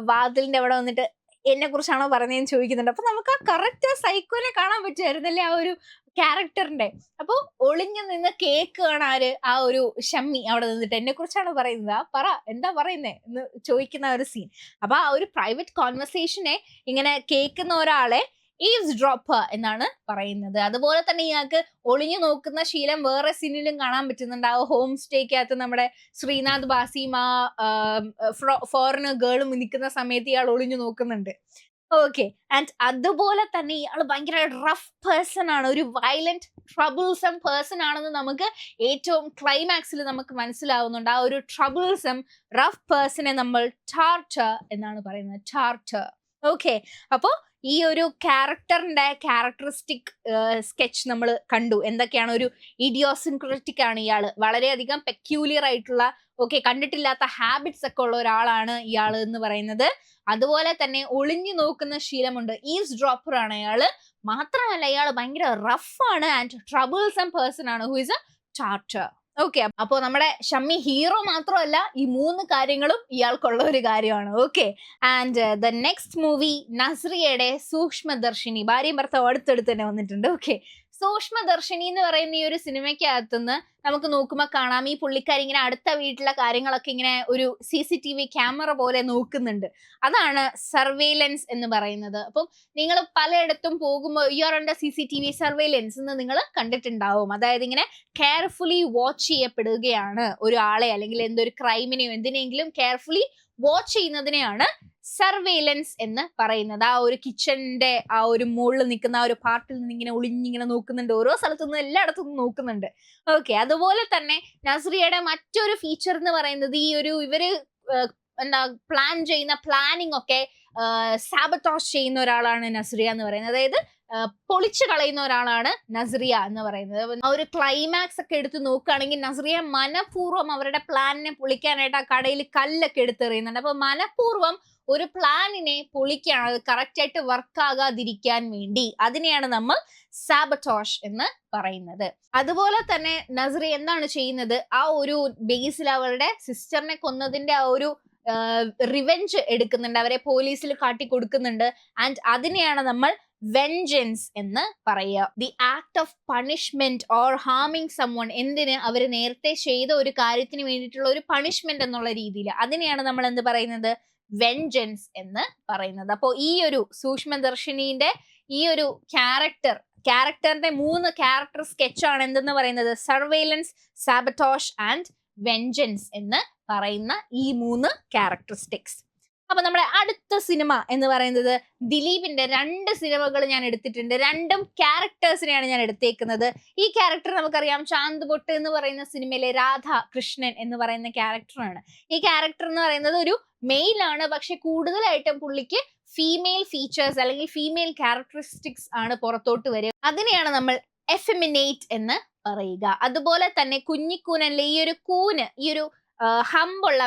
വാതിലിന്റെ അവിടെ വന്നിട്ട് എന്നെ കുറിച്ചാണോ പറഞ്ഞതെന്ന് ചോദിക്കുന്നുണ്ട്. അപ്പൊ നമുക്ക് ആ കറക്റ്റ് സൈക്കോനെ കാണാൻ പറ്റുമായിരുന്നല്ലേ ആ ഒരു ക്യാരക്ടറിന്റെ. അപ്പൊ ഒളിഞ്ഞു നിന്ന് കേൾക്കുകയാണ് ആര്, ആ ഒരു ഷമ്മി അവിടെ നിന്നിട്ട് എന്നെ കുറിച്ചാണ് പറയുന്നത്, പറ എന്താ പറയുന്നേ എന്ന് ചോദിക്കുന്ന ഒരു സീൻ. അപ്പൊ ആ ഒരു പ്രൈവറ്റ് കോൺവെർസേഷനെ ഇങ്ങനെ കേൾക്കുന്ന ഒരാളെ ഈവ്സ് ഡ്രോപ്പർ എന്നാണ് പറയുന്നത്. അതുപോലെ തന്നെ ഇയാൾക്ക് ഒളിഞ്ഞു നോക്കുന്ന ശീലം വേറെ സീനിലും കാണാൻ പറ്റുന്നുണ്ട്. ആ ഹോം സ്റ്റേക്കകത്ത് നമ്മുടെ ശ്രീനാഥ് ബാസിയും ആ ഫോറിനർ ഗേളും നിൽക്കുന്ന സമയത്ത് ഇയാൾ ഒളിഞ്ഞു നോക്കുന്നുണ്ട്. ഓക്കെ. ആൻഡ് അതുപോലെ തന്നെ ഇയാൾ ഭയങ്കര റഫ് പേഴ്സൺ ആണ്, ഒരു വയലന്റ് ട്രബിൾസം പേഴ്സൺ ആണെന്ന് നമുക്ക് ഏറ്റവും ക്ലൈമാക്സിൽ നമുക്ക് മനസ്സിലാവുന്നുണ്ട്. ആ ഒരു ട്രബിൾസം റഫ് പേഴ്സണെ നമ്മൾ ടാർച്ചർ എന്നാണ് പറയുന്നത്, ടാർച്ചർ. ഓക്കെ. അപ്പോ ഈ ഒരു ക്യാരക്ടറിന്റെ ക്യാരക്ടറിസ്റ്റിക് സ്കെച്ച് നമ്മൾ കണ്ടു. എന്തൊക്കെയാണ്, ഒരു ഇഡിയോസിൻക്രറ്റിക് ആണ് ഇയാള്, വളരെയധികം പെക്യൂലിയർ ആയിട്ടുള്ള കണ്ടിട്ടില്ലാത്ത ഹാബിറ്റ്സ് ഒക്കെ ഉള്ള ഒരാളാണ് ഇയാള് എന്ന് പറയുന്നത്. അതുപോലെ തന്നെ ഒളിഞ്ഞു നോക്കുന്ന ശീലമുണ്ട്, ഈവ്സ് ഡ്രോപ്പർ ആണ് ഇയാള്. മാത്രമല്ല ഇയാൾ ഭയങ്കര റഫ് ആണ് ആൻഡ് ട്രബിൾസം പേഴ്സൺ ആണ്, ഹു ഇസ് എ ടാർച്ചർ. ഓക്കെ. അപ്പോ നമ്മുടെ ഷമ്മി ഹീറോ മാത്രമല്ല, ഈ 3 കാര്യങ്ങളും ഇയാൾക്കുള്ള ഒരു കാര്യമാണ്. Okay. And the next movie നസ്രിയയുടെ സൂക്ഷ്മദർശിനി, ഭാര്യയും ഭർത്താവും അടുത്തടുത്ത് തന്നെ വന്നിട്ടുണ്ട്. ഓക്കെ. സൂക്ഷ്മദർശിനി എന്ന് പറയുന്ന ഈ ഒരു സിനിമയ്ക്കകത്തുനിന്ന് നമുക്ക് നോക്കുമ്പോൾ കാണാം, ഈ പുള്ളിക്കാരി ഇങ്ങനെ അടുത്ത വീട്ടിലെ കാര്യങ്ങളൊക്കെ ഇങ്ങനെ ഒരു CCTV ക്യാമറ പോലെ നോക്കുന്നുണ്ട്. അതാണ് സർവൈലൻസ് എന്ന് പറയുന്നത്. അപ്പം നിങ്ങൾ പലയിടത്തും പോകുമ്പോൾ you are under CCTV surveillance എന്ന് നിങ്ങൾ കണ്ടിട്ടുണ്ടാവും. അതായത് ഇങ്ങനെ കെയർഫുള്ളി വാച്ച് ചെയ്യപ്പെടുകയാണ് ഒരു ആളെ, അല്ലെങ്കിൽ എന്തൊരു ക്രൈമിനെയോ എന്തിനെങ്കിലും കെയർഫുള്ളി വാച്ച് ചെയ്യുന്നതിനെയാണ് സർവൈലൻസ് എന്ന് പറയുന്നത്. ആ ഒരു കിച്ചണിന്റെ ആ ഒരു മുകളിൽ നിൽക്കുന്ന ആ ഒരു പാർട്ടിൽ നിന്ന് ഇങ്ങനെ ഒളിഞ്ഞിങ്ങനെ നോക്കുന്നുണ്ട്, ഓരോ സ്ഥലത്തു നിന്ന് എല്ലായിടത്തും നോക്കുന്നുണ്ട്. ഓക്കെ. അതുപോലെ തന്നെ നസ്രിയയുടെ മറ്റൊരു ഫീച്ചർ എന്ന് പറയുന്നത് ഈ ഒരു ഇവര് എന്താ പ്ലാൻ ചെയ്യുന്ന പ്ലാനിങ് ഒക്കെ സാബറ്റോസ് ചെയ്യുന്ന ഒരാളാണ് നസ്രിയ എന്ന് പറയുന്നത്. അതായത് പൊളിച്ചു കളയുന്ന ഒരാളാണ് നസ്രിയ എന്ന് പറയുന്നത്. ആ ഒരു ക്ലൈമാക്സ് ഒക്കെ എടുത്ത് നോക്കുകയാണെങ്കിൽ നസ്രിയ മനഃപൂർവ്വം അവരുടെ പ്ലാനിനെ പൊളിക്കാനായിട്ട് ആ കടയിൽ കല്ലൊക്കെ എടുത്തെറിയുന്നുണ്ട്. അപ്പൊ മനഃപൂർവ്വം ഒരു പ്ലാനിനെ പൊളിക്കുകയാണ്, അത് കറക്റ്റ് ആയിട്ട് വർക്ക് ആകാതിരിക്കാൻ വേണ്ടി. അതിനെയാണ് നമ്മൾ സാബറ്റോഷ് എന്ന് പറയുന്നത്. അതുപോലെ തന്നെ നസ്രിയ എന്താണ് ചെയ്യുന്നത്, ആ ഒരു ബേസിൽ അവരുടെ സിസ്റ്ററിനെ കൊന്നതിന്റെ ആ ഒരു റിവെഞ്ച് എടുക്കുന്നുണ്ട്, അവരെ പോലീസിൽ കാട്ടിക്കൊടുക്കുന്നുണ്ട്. ആൻഡ് അതിനെയാണ് നമ്മൾ വെഞ്ചൻസ് എന്ന് പറയുക. The act of punishment or ഹാമിങ് സംവൺ, എന്തിന് അവർ നേരത്തെ ചെയ്ത ഒരു കാര്യത്തിന് വേണ്ടിയിട്ടുള്ള ഒരു പണിഷ്മെന്റ് എന്നുള്ള രീതിയിൽ, അതിനെയാണ് നമ്മൾ എന്ത് പറയുന്നത്, വെഞ്ചൻസ് എന്ന് പറയുന്നത്. അപ്പോൾ ഈ ഒരു സൂക്ഷ്മദർശിനിന്റെ ഈ ഒരു ക്യാരക്ടറിന്റെ 3 ക്യാരക്ടർ സ്കെച്ചാണ് എന്തെന്ന് പറയുന്നത്, സർവൈലൻസ്, സാബറ്റോഷ് ആൻഡ് വെഞ്ചൻസ് എന്ന് പറയുന്ന ഈ 3 ക്യാരക്ടറിസ്റ്റിക്സ്. അപ്പൊ നമ്മുടെ അടുത്ത സിനിമ എന്ന് പറയുന്നത് ദിലീപിന്റെ 2 സിനിമകൾ ഞാൻ എടുത്തിട്ടുണ്ട്. 2 ക്യാരക്ടേഴ്സിനെയാണ് ഞാൻ എടുത്തേക്കുന്നത്. ഈ ക്യാരക്ടർ നമുക്കറിയാം, ചാന്ത് പൊട്ട് എന്ന് പറയുന്ന സിനിമയിലെ രാധാകൃഷ്ണൻ എന്ന് പറയുന്ന ക്യാരക്ടറാണ്. ഈ ക്യാരക്ടർ എന്ന് പറയുന്നത് ഒരു മെയിൽ ആണ്, പക്ഷെ കൂടുതലായിട്ടും പുള്ളിക്ക് ഫീമെയിൽ ഫീച്ചേഴ്സ് അല്ലെങ്കിൽ ഫീമെയിൽ ക്യാരക്ടറിസ്റ്റിക്സ് ആണ് പുറത്തോട്ട് വരിക. അതിനെയാണ് നമ്മൾ എഫെമിനേറ്റ് എന്ന് പറയുക. അതുപോലെ തന്നെ കുഞ്ഞിക്കൂനല്ലേ, ഈ ഒരു കൂന്, ഈ ഒരു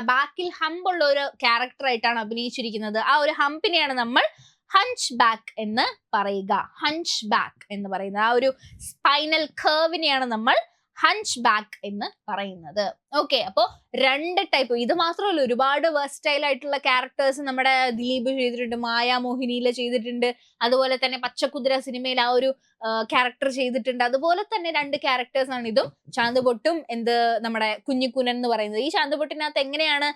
ബാക്കിൽ ഹമ്പുള്ള ഒരു ക്യാരക്ടർ ആയിട്ടാണ് അഭിനയിച്ചിരിക്കുന്നത്. ആ ഒരു ഹമ്പിനെയാണ് നമ്മൾ ഹഞ്ച് ബാക്ക് എന്ന് പറയുക. ഹഞ്ച് ബാക്ക് എന്ന് പറയുന്നത് ആ ഒരു സ്പൈനൽ കർവിനെയാണ് നമ്മൾ ഹഞ്ച് ബാക്ക് എന്ന് പറയുന്നത്. ഓക്കെ. അപ്പോ 2 ടൈപ്പ്, ഇത് മാത്രമല്ല ഒരുപാട് വെർസ്റ്റൈൽ ആയിട്ടുള്ള ക്യാരക്ടേഴ്സ് നമ്മുടെ ദിലീപ് ചെയ്തിട്ടുണ്ട്, മായാമോഹിനിയിലെ ചെയ്തിട്ടുണ്ട്, അതുപോലെ തന്നെ പച്ചക്കുതിര സിനിമയിൽ ആ ഒരു ക്യാരക്ടർ ചെയ്തിട്ടുണ്ട്. അതുപോലെ തന്നെ 2 ക്യാരക്ടേഴ്സ് ആണ് ഇതും, ചാന്തുപൊട്ടും നമ്മുടെ കുഞ്ഞിക്കുനൻ എന്ന് പറയുന്നത്. ഈ ചാന്തുപൊട്ടിനകത്ത് എങ്ങനെയാണ്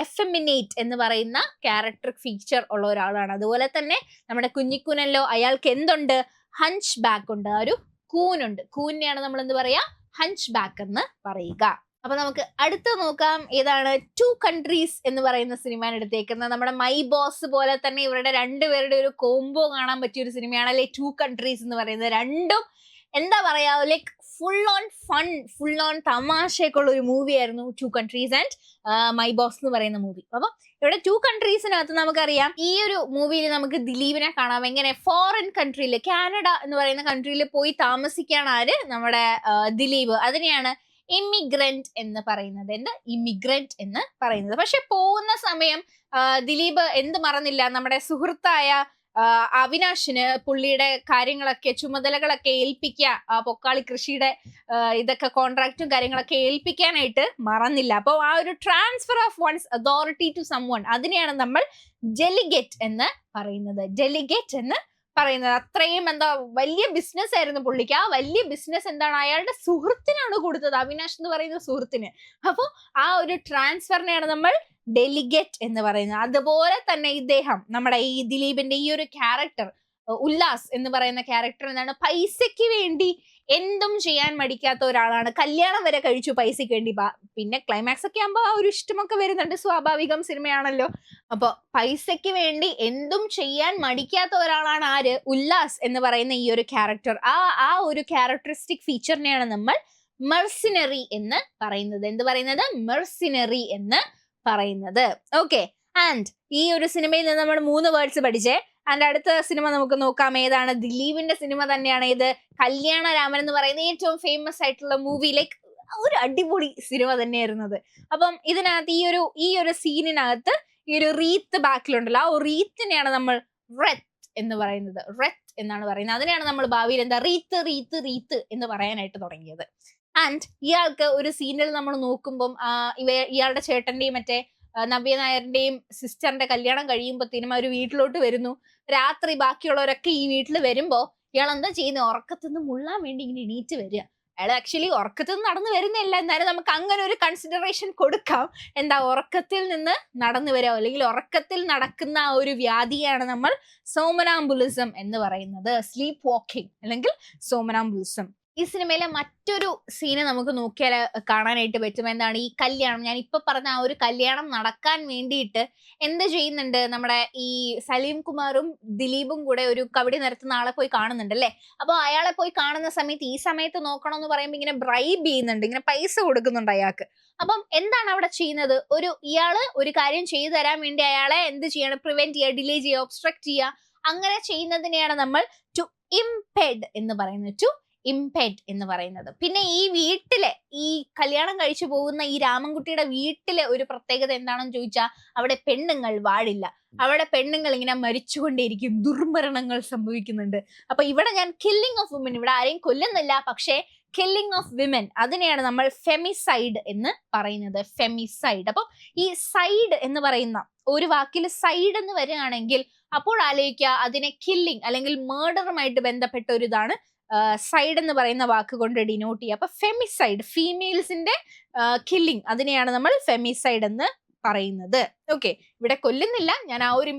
എഫെമിനേറ്റ് എന്ന് പറയുന്ന ക്യാരക്ടർ ഫീച്ചർ ഉള്ള ഒരാളാണ്. അതുപോലെ തന്നെ നമ്മുടെ കുഞ്ഞിക്കുനനിലോ അയാൾക്ക് എന്തുണ്ട്, ഹഞ്ച് ബാക്ക് ഉണ്ട്, ആ ഒരു കൂനുണ്ട്. കൂനിനെയാണ് നമ്മൾ എന്ത് പറയാ, ഹഞ്ച് ബാക്ക് എന്ന് പറയുക. അപ്പൊ നമുക്ക് അടുത്ത് നോക്കാം, ഏതാണ്, 2 കൺട്രീസ് എന്ന് പറയുന്ന സിനിമയാണ് എടുത്തേക്കുന്നത്. നമ്മുടെ മൈ ബോസ് പോലെ തന്നെ ഇവരുടെ 2 പേരുടെ ഒരു കോംബോ കാണാൻ പറ്റിയ ഒരു സിനിമയാണ് അല്ലെ 2 കൺട്രീസ് എന്ന് പറയുന്നത്. രണ്ടും എന്താ പറയാ, like full on fun, full on തമാശയൊക്കെ ഉള്ള ഒരു മൂവി ആയിരുന്നു 2 കൺട്രീസ് ആൻഡ് മൈ ബോസ് എന്ന് പറയുന്ന മൂവി. അപ്പൊ ഇവിടെ 2 കൺട്രീസിനകത്ത് നമുക്കറിയാം, ഈ ഒരു മൂവിയിൽ നമുക്ക് ദിലീപിനെ കാണാം എങ്ങനെ ഫോറിൻ കൺട്രിയിൽ, കാനഡ എന്ന് പറയുന്ന കൺട്രിയിൽ പോയി താമസിക്കുകയാണ് ആര്, നമ്മുടെ ദിലീപ്. അതിനെയാണ് ഇമിഗ്രന്റ് എന്ന് പറയുന്നത്. എന്ത്? ഇമിഗ്രന്റ് എന്ന് പറയുന്നത്. പക്ഷെ പോകുന്ന സമയം ദിലീപ് എന്ത് മറന്നില്ല, നമ്മുടെ സുഹൃത്തായ അവിനാശിന് പുള്ളിയുടെ കാര്യങ്ങളൊക്കെ ചുമതലകളൊക്കെ ഏൽപ്പിക്കുക, പൊക്കാളി കൃഷിയുടെ ഇതൊക്കെ കോൺട്രാക്റ്റും കാര്യങ്ങളൊക്കെ ഏൽപ്പിക്കാനായിട്ട് മറന്നില്ല. അപ്പോൾ ആ ഒരു transfer of one's authority to someone, അതിനെയാണ് നമ്മൾ ഡെലിഗേറ്റ് എന്ന് പറയുന്നത്. ഡെലിഗേറ്റ് എന്ന് പറയുന്നത്. അത്രയും എന്താ വലിയ ബിസിനസ് ആയിരുന്നു പുള്ളിക്ക്. ആ വലിയ ബിസിനസ് എന്താണ്, അയാളുടെ സുഹൃത്തിനാണ് കൊടുത്തത്, അവിനാശ് എന്ന് പറയുന്ന സുഹൃത്തിന്. അപ്പോൾ ആ ഒരു ട്രാൻസ്ഫറിനെയാണ് നമ്മൾ ഡെലിഗേറ്റ് എന്ന് പറയുന്നത്. അതുപോലെ തന്നെ ഇദ്ദേഹം, നമ്മുടെ ഈ ദിലീപിന്റെ ഈ ഒരു ക്യാരക്ടർ ഉല്ലാസ് എന്ന് പറയുന്ന ക്യാരക്ടർ എന്താണ്, പൈസയ്ക്ക് വേണ്ടി എന്തും ചെയ്യാൻ മടിക്കാത്ത ഒരാളാണ്. കല്യാണം വരെ കഴിച്ചു പൈസയ്ക്ക് വേണ്ടി. പിന്നെ ക്ലൈമാക്സ് ഒക്കെ ആകുമ്പോൾ ആ ഒരു ഇഷ്ടമൊക്കെ വരുന്നുണ്ട്, സ്വാഭാവികം, സിനിമയാണല്ലോ. അപ്പൊ പൈസയ്ക്ക് വേണ്ടി എന്തും ചെയ്യാൻ മടിക്കാത്ത ഒരാളാണ് ആര്, ഉല്ലാസ് എന്ന് പറയുന്ന ഈ ഒരു ക്യാരക്ടർ. ആ ഒരു ക്യാരക്ടറിസ്റ്റിക് ഫീച്ചറിനെയാണ് നമ്മൾ മെർസിനറി എന്ന് പറയുന്നത്. എന്ത് പറയുന്നത്? മെർസിനറി എന്ന് പറയുന്നത്. ഓക്കെ. ആൻഡ് ഈ ഒരു സിനിമയിൽ നിന്ന് നമ്മൾ 3 വേർഡ്സ് പഠിച്ചേ. ആൻഡ് അടുത്ത സിനിമ നമുക്ക് നോക്കാം. ഏതാണ്? ദിലീപിന്റെ സിനിമ തന്നെയാണ് ഇത്. കല്യാണരാമൻ എന്ന് പറയുന്ന ഏറ്റവും ഫേമസ് ആയിട്ടുള്ള മൂവി. ലൈക്ക് ഒരു അടിപൊളി സിനിമ തന്നെയായിരുന്നത്. അപ്പം ഇതിനകത്ത് ഈ ഒരു സീനിനകത്ത് ഈ ഒരു റീത്ത് ബാക്കിലുണ്ടല്ലോ, ആ റീത്തിനെയാണ് നമ്മൾ റെത്ത് എന്ന് പറയുന്നത്. റെത്ത് എന്നാണ് പറയുന്നത്. അതിനെയാണ് നമ്മൾ ഭാവിയിൽ എന്താ റീത്ത് റീത്ത് റീത്ത് എന്ന് പറയാനായിട്ട് തുടങ്ങിയത്. ആൻഡ് ഇയാൾക്ക് ഒരു സീനിൽ നമ്മൾ നോക്കുമ്പം ഇയാളുടെ ചേട്ടന്റെയും മറ്റേ നവ്യ നായരുടെയും സിസ്റ്ററിന്റെ കല്യാണം കഴിയുമ്പോഴത്തേനും അവർ വീട്ടിലോട്ട് വരുന്നു. രാത്രി ബാക്കിയുള്ളവരൊക്കെ ഈ വീട്ടിൽ വരുമ്പോ ഇയാൾ എന്താ ചെയ്യുന്നത്? ഉറക്കത്തുനിന്ന് മുള്ളാൻ വേണ്ടി ഇങ്ങനെ എണീറ്റ് വരിക. അയാൾ ആക്ച്വലി ഉറക്കത്തിൽ നിന്ന് നടന്നു വരുന്നില്ല, എന്നാലും നമുക്ക് അങ്ങനെ ഒരു കൺസിഡറേഷൻ കൊടുക്കാം. എന്താ, ഉറക്കത്തിൽ നിന്ന് നടന്നു വരിക, അല്ലെങ്കിൽ ഉറക്കത്തിൽ നടക്കുന്ന ആ ഒരു വ്യാധിയാണ് നമ്മൾ സോമനാംബുലിസം എന്ന് പറയുന്നത്. സ്ലീപ്പ് വാക്കിംഗ് അല്ലെങ്കിൽ സോമനാംബുലിസം. ഈ സിനിമയിലെ മറ്റൊരു സീന് നമുക്ക് നോക്കിയാൽ കാണാനായിട്ട് പറ്റും. എന്താണ്? ഈ കല്യാണം, ഞാൻ ഇപ്പൊ പറഞ്ഞ ആ ഒരു കല്യാണം നടക്കാൻ വേണ്ടിയിട്ട് എന്ത് ചെയ്യുന്നുണ്ട്, നമ്മുടെ ഈ സലീം കുമാറും ദിലീപും കൂടെ ഒരു കബഡി നിരത്തുന്ന ആളെ പോയി കാണുന്നുണ്ട് അല്ലേ. അപ്പൊ അയാളെ പോയി കാണുന്ന സമയത്ത് ഈ സമയത്ത് നോക്കണം എന്ന് പറയുമ്പോൾ ഇങ്ങനെ ബ്രൈബ് ചെയ്യുന്നുണ്ട്, ഇങ്ങനെ പൈസ കൊടുക്കുന്നുണ്ട് അയാൾക്ക്. അപ്പം എന്താണ് അവിടെ ചെയ്യുന്നത്? ഇയാള് ഒരു കാര്യം ചെയ്തു തരാൻ വേണ്ടി അയാളെ എന്ത് ചെയ്യണം? പ്രിവെന്റ് ചെയ്യുക, ഡിലേ ചെയ്യുക, ഒബ്സ്ട്രക്ട് ചെയ്യുക. അങ്ങനെ ചെയ്യുന്നതിനെയാണ് നമ്മൾ ടു ഇംപെഡ് എന്ന് പറയുന്നത്. ടു ഇംപെഡ് എന്ന് പറയുന്നത്. പിന്നെ ഈ വീട്ടിലെ ഈ കല്യാണം കഴിച്ചു പോകുന്ന ഈ രാമൻകുട്ടിയുടെ വീട്ടിലെ ഒരു പ്രത്യേകത എന്താണെന്ന് ചോദിച്ചാൽ അവിടെ പെണ്ണുങ്ങൾ വാഴില്ല. അവിടെ പെണ്ണുങ്ങൾ ഇങ്ങനെ മരിച്ചുകൊണ്ടേയിരിക്കും, ദുർമരണങ്ങൾ സംഭവിക്കുന്നുണ്ട്. അപ്പൊ ഇവിടെ ഞാൻ കില്ലിംഗ് ഓഫ് വുമൻ, ഇവിടെ ആരെയും കൊല്ലുന്നില്ല, പക്ഷേ കില്ലിംഗ് ഓഫ് വിമൻ, അതിനെയാണ് നമ്മൾ ഫെമിസൈഡ് എന്ന് പറയുന്നത്. ഫെമിസൈഡ്. അപ്പൊ ഈ സൈഡ് എന്ന് പറയുന്ന ഒരു വാക്കിൽ സൈഡ് എന്ന് വരികയാണെങ്കിൽ അപ്പോൾ ആലോചിക്കുക അതിനെ കില്ലിംഗ് അല്ലെങ്കിൽ മേർഡറുമായിട്ട് ബന്ധപ്പെട്ട ഒരു ഇതാണ് സൈഡ് എന്ന് പറയുന്ന വാക്ക് കൊണ്ട് ഡിനോട്ട് ചെയ്യുക. അപ്പൊ ഫെമിസൈഡ്, ഫീമെയിൽസിന്റെ കില്ലിംഗ്, അതിനെയാണ് നമ്മൾ ഫെമിസൈഡ് എന്ന് പറയുന്നത്. ഓക്കെ, ഇവിടെ കൊല്ലുന്നില്ല, ഞാൻ ആ ഒരു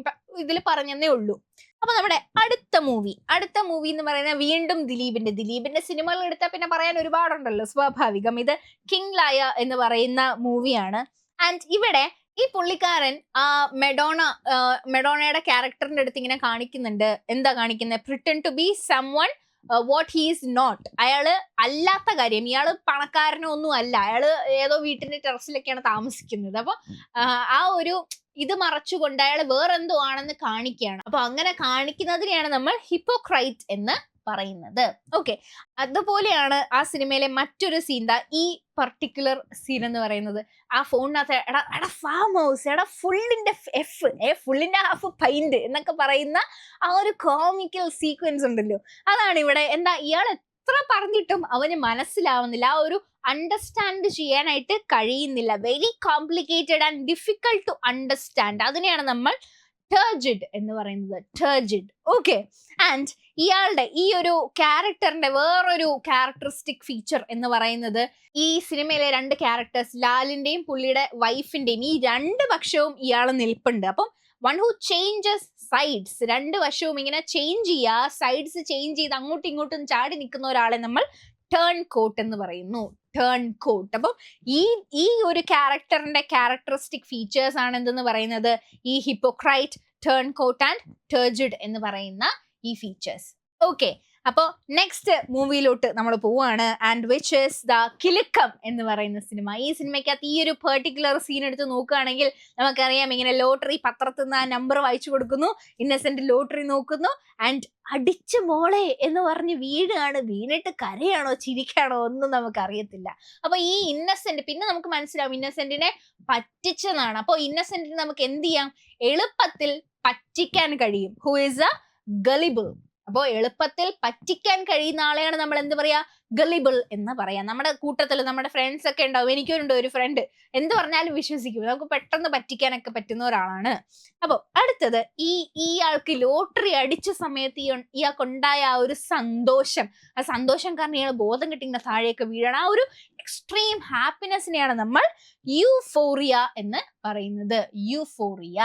ഇതിൽ പറഞ്ഞതേ ഉള്ളൂ. അപ്പൊ നമ്മുടെ അടുത്ത മൂവി എന്ന് പറയുന്നത് വീണ്ടും ദിലീപിന്റെ സിനിമകൾ എടുത്താൽ പിന്നെ പറയാൻ ഒരുപാടുണ്ടല്ലോ, സ്വാഭാവികം. ഇത് കിങ് ലായ എന്ന് പറയുന്ന മൂവിയാണ്. ആൻഡ് ഇവിടെ ഈ പുള്ളിക്കാരൻ മെഡോണയുടെ ക്യാരക്ടറിന്റെ അടുത്ത് ഇങ്ങനെ കാണിക്കുന്നുണ്ട്. എന്താ കാണിക്കുന്നത്? Pretend to be someone what he is not. അയാള് അല്ലാത്ത കാര്യം, ഇയാള് പണക്കാരനോ ഒന്നും അല്ല, അയാള് ഏതോ വീട്ടിന്റെ ടെറസിലൊക്കെയാണ് താമസിക്കുന്നത്. അപ്പൊ ആ ഒരു ഇത് മറച്ചുകൊണ്ട് അയാൾ വേറെന്തോ ആണെന്ന് കാണിക്കുകയാണ്. അപ്പൊ അങ്ങനെ കാണിക്കുന്നതിനെയാണ് നമ്മൾ ഹിപ്പോക്രൈറ്റ് എന്ന് പറയുന്നത്. ഓക്കെ, അതുപോലെയാണ് ആ സിനിമയിലെ മറ്റൊരു സീൻ. ഈ പർട്ടിക്കുലർ സീൻ എന്ന് പറയുന്നത് ആ ഫോണിനകത്ത് എടാ ഫാം ഹൗസ്, എടാ ഫുള്ളിന്റെ ഫുള്ളിന്റെ ഹാഫ് പൈന്റ് എന്നൊക്കെ പറയുന്ന ആ ഒരു കോമിക്കൽ സീക്വൻസ് ഉണ്ടല്ലോ, അതാണ് ഇവിടെ. എന്താ, ഇയാൾ എത്ര പറഞ്ഞിട്ടും അവന് മനസ്സിലാവുന്നില്ല, ആ ഒരു അണ്ടർസ്റ്റാൻഡ് ചെയ്യാനായിട്ട് കഴിയുന്നില്ല. Very complicated and difficult to understand. അതിനെയാണ് നമ്മൾ ടർജിഡ് എന്ന് പറയുന്നത്. ടർജിഡ്. ഓക്കെ. ആൻഡ് ഇയാളുടെ ഈ ഒരു ക്യാരക്ടറിന്റെ വേറൊരു ക്യാരക്ടറിസ്റ്റിക് ഫീച്ചർ എന്ന് പറയുന്നത് ഈ സിനിമയിലെ 2 ക്യാരക്ടേഴ്സ്, ലാലിന്റെയും പുള്ളിയുടെ വൈഫിന്റെയും, ഈ 2 പക്ഷവും ഇയാൾ നിൽപ്പുണ്ട്. അപ്പം വൺ ഹു ചേഞ്ചസ് സൈഡ്സ്, 2 വശവും ഇങ്ങനെ ചേഞ്ച് ചെയ്യുക, സൈഡ്സ് ചേഞ്ച് ചെയ്ത് അങ്ങോട്ടും ഇങ്ങോട്ടും ചാടി നിൽക്കുന്ന ഒരാളെ നമ്മൾ ടേൺ കോട്ട് എന്ന് പറയുന്നു. Turncoat. അപ്പം ഈ ഒരു ക്യാരക്ടറിന്റെ ക്യാരക്ടറിസ്റ്റിക് ഫീച്ചേഴ്സ് ആണ് എന്തെന്ന് പറയുന്നത് ഈ ഹിപ്പോക്രൈറ്റ്, ടേൺ കോട്ട് ആൻഡ് ടർജിഡ് എന്ന് പറയുന്ന ഈ ഫീച്ചേഴ്സ്. ഓക്കെ, അപ്പോ നെക്സ്റ്റ് മൂവിയിലോട്ട് നമ്മൾ പോവാണ്, and which is the Kilukkam എന്ന് പറയുന്ന സിനിമ. ഈ സിനിമയ്ക്കകത്ത് ഈ ഒരു പെർട്ടിക്കുലർ സീൻ എടുത്ത് നോക്കുകയാണെങ്കിൽ നമുക്കറിയാം, ഇങ്ങനെ ലോട്ടറി പത്രത്തിൽ നിന്ന് ആ നമ്പർ വായിച്ചു കൊടുക്കുന്നു, ഇന്നസെന്റ് ലോട്ടറി നോക്കുന്നു, ആൻഡ് അടിച്ചു മോളെ എന്ന് പറഞ്ഞ് വീഴാണ്. വീണിട്ട് കരയാണോ ചിരിക്കാണോ ഒന്നും നമുക്ക് അറിയത്തില്ല. അപ്പൊ ഈ ഇന്നസെന്റ് പിന്നെ നമുക്ക് മനസ്സിലാവും ഇന്നസെന്റിനെ പറ്റിച്ചതാണ്. അപ്പൊ ഇന്നസെന്റിന് നമുക്ക് എന്ത് ചെയ്യാം, എളുപ്പത്തിൽ പറ്റിക്കാൻ കഴിയും. Who is a gullible. അപ്പോ എളുപ്പത്തിൽ പറ്റിക്കാൻ കഴിയുന്ന ആളെയാണ് നമ്മൾ എന്ത് പറയാ, ഗളിബിൾ എന്ന് പറയാം. നമ്മുടെ കൂട്ടത്തിൽ നമ്മുടെ ഫ്രണ്ട്സ് ഒക്കെ ഉണ്ടാവും. എനിക്കുണ്ട് ഒരു ഫ്രണ്ട്, എന്ത് പറഞ്ഞാലും വിശ്വസിക്കും, നമുക്ക് പെട്ടെന്ന് പറ്റിക്കാനൊക്കെ പറ്റുന്ന ഒരാളാണ്. അപ്പൊ അടുത്തത്, ഇയാൾക്ക് ലോട്ടറി അടിച്ച സമയത്ത് ഇയാൾക്കുണ്ടായ ആ ഒരു സന്തോഷം, ആ സന്തോഷം കാരണം ഇയാൾ ബോധം കിട്ടിങ്ങനെ താഴേക്ക് വീഴണം. ആ ഒരു എക്സ്ട്രീം ഹാപ്പിനെസ്സിനെയാണ് നമ്മൾ യൂഫോറിയ എന്ന് പറയുന്നത്. യൂഫോറിയ.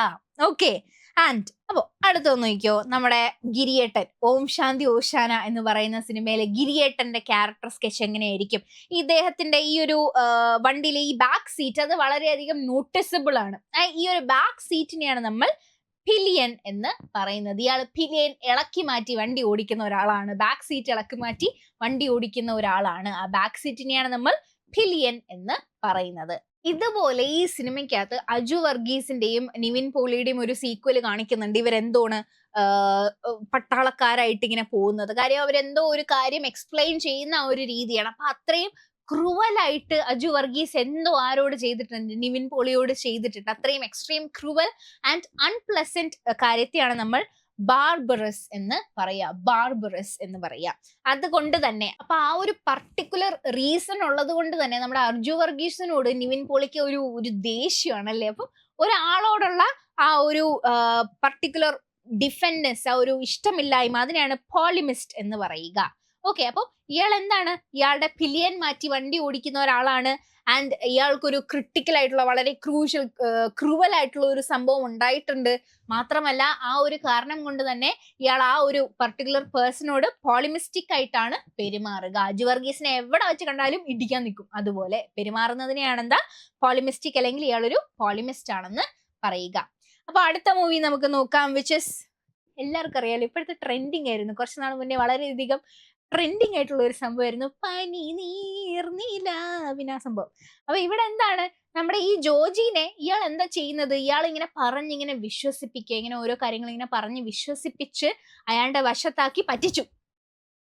ഓക്കെ. ആൻഡ് അപ്പോ അടുത്തൊന്ന് നോക്കിയോ, നമ്മുടെ ഗിരിയേട്ടൻ, ഓം ശാന്തി ഓശാന എന്ന് പറയുന്ന സിനിമയിലെ ഗിരിയേട്ടന്റെ ക്യാരക്ടർ സ്കെച്ച് എങ്ങനെയായിരിക്കും? ഇദ്ദേഹത്തിന്റെ ഈ ഒരു വണ്ടിയിലെ ഈ ബാക്ക് സീറ്റ് അത് വളരെയധികം നോട്ടിസബിൾ ആണ്. ഈ ഒരു ബാക്ക് സീറ്റിനെയാണ് നമ്മൾ പിലിയൻ എന്ന് പറയുന്നത്. ഇയാൾ പിലിയൻ ഇളക്കി മാറ്റി വണ്ടി ഓടിക്കുന്ന ഒരാളാണ്. ബാക്ക് സീറ്റ് ഇളക്കി മാറ്റി വണ്ടി ഓടിക്കുന്ന ഒരാളാണ്. ആ ബാക്ക് സീറ്റിനെയാണ് നമ്മൾ പിലിയൻ എന്ന് പറയുന്നത്. ഇതുപോലെ ഈ സിനിമയ്ക്കകത്ത് അജു വർഗീസിന്റെയും നിവിൻ പോളിയുടെയും ഒരു സീക്വൽ കാണിക്കുന്നുണ്ട്. ഇവരെന്തോണ് പട്ടാളക്കാരായിട്ട് ഇങ്ങനെ പോകുന്നത്. കാര്യം അവരെന്തോ ഒരു കാര്യം എക്സ്പ്ലെയിൻ ചെയ്യുന്ന ആ ഒരു രീതിയാണ്. അപ്പൊ അത്രയും ക്രൂവലായിട്ട് അജു വർഗീസ് എന്തോ ആരോട് ചെയ്തിട്ടുണ്ട്, നിവിൻ പോളിയോട് ചെയ്തിട്ടുണ്ട്. അത്രയും എക്സ്ട്രീം ക്രൂവൽ ആൻഡ് അൺപ്ലസന്റ് കാര്യത്തെയാണ് നമ്മൾ ബാർബറസ് എന്ന് പറയാ. ബാർബറസ് എന്ന് പറയാ. അതുകൊണ്ട് തന്നെ അപ്പൊ ആ ഒരു പർട്ടിക്കുലർ റീസൺ ഉള്ളത് കൊണ്ട് തന്നെ നമ്മുടെ അർജു വർഗീസിനോട് നിവിൻ പോളിക്ക് ഒരു ദേഷ്യമാണ് അല്ലേ. അപ്പൊ ഒരാളോടുള്ള ആ ഒരു പർട്ടിക്കുലർ ഡിഫെൻഡൻസ്, ആ ഒരു ഇഷ്ടമില്ലായ്മ, അതിനെയാണ് പോളിമിസ്റ്റ് എന്ന് പറയുക. ഓക്കെ. അപ്പൊ ഇയാൾ എന്താണ്, ഇയാളുടെ പിലിയൻ മാറ്റി വണ്ടി ഓടിക്കുന്ന ഒരാളാണ്. ആൻഡ് ഇയാൾക്കൊരു ക്രിട്ടിക്കൽ ആയിട്ടുള്ള വളരെ ക്രൂവൽ ആയിട്ടുള്ള ഒരു സംഭവം ഉണ്ടായിട്ടുണ്ട്. മാത്രമല്ല ആ ഒരു കാരണം കൊണ്ട് തന്നെ ഇയാൾ ആ ഒരു പർട്ടിക്കുലർ പേഴ്സണോട് പോളിമിസ്റ്റിക് ആയിട്ടാണ് പെരുമാറുക. അജു വർഗീസിനെ എവിടെ വെച്ച് കണ്ടാലും ഇടിക്കാൻ നിൽക്കും. അതുപോലെ പെരുമാറുന്നതിനെയാണ് എന്താ, പോളിമിസ്റ്റിക്, അല്ലെങ്കിൽ ഇയാളൊരു പോളിമിസ്റ്റ് ആണെന്ന് പറയുക. അപ്പൊ അടുത്ത മൂവി നമുക്ക് നോക്കാം, വിച്ച് ഇസ് എല്ലാവർക്കും അറിയാലോ, ഇപ്പോഴത്തെ ട്രെൻഡിങ് ആയിരുന്നു. കുറച്ച് നാൾ മുന്നേ വളരെയധികം ട്രെൻഡിങ് ആയിട്ടുള്ള ഒരു സംഭവമായിരുന്നു പനി നീർന്നിലാവിന സംഭവം. അപ്പൊ ഇവിടെ എന്താണ്, നമ്മുടെ ഈ ജോജിനെ ഇയാൾ എന്താ ചെയ്യുന്നത്, ഇയാൾ ഇങ്ങനെ പറഞ്ഞിങ്ങനെ വിശ്വസിപ്പിക്കുക, ഇങ്ങനെ ഓരോ കാര്യങ്ങൾ ഇങ്ങനെ പറഞ്ഞ് വിശ്വസിപ്പിച്ച് അയാളുടെ വശത്താക്കി പറ്റിച്ചു.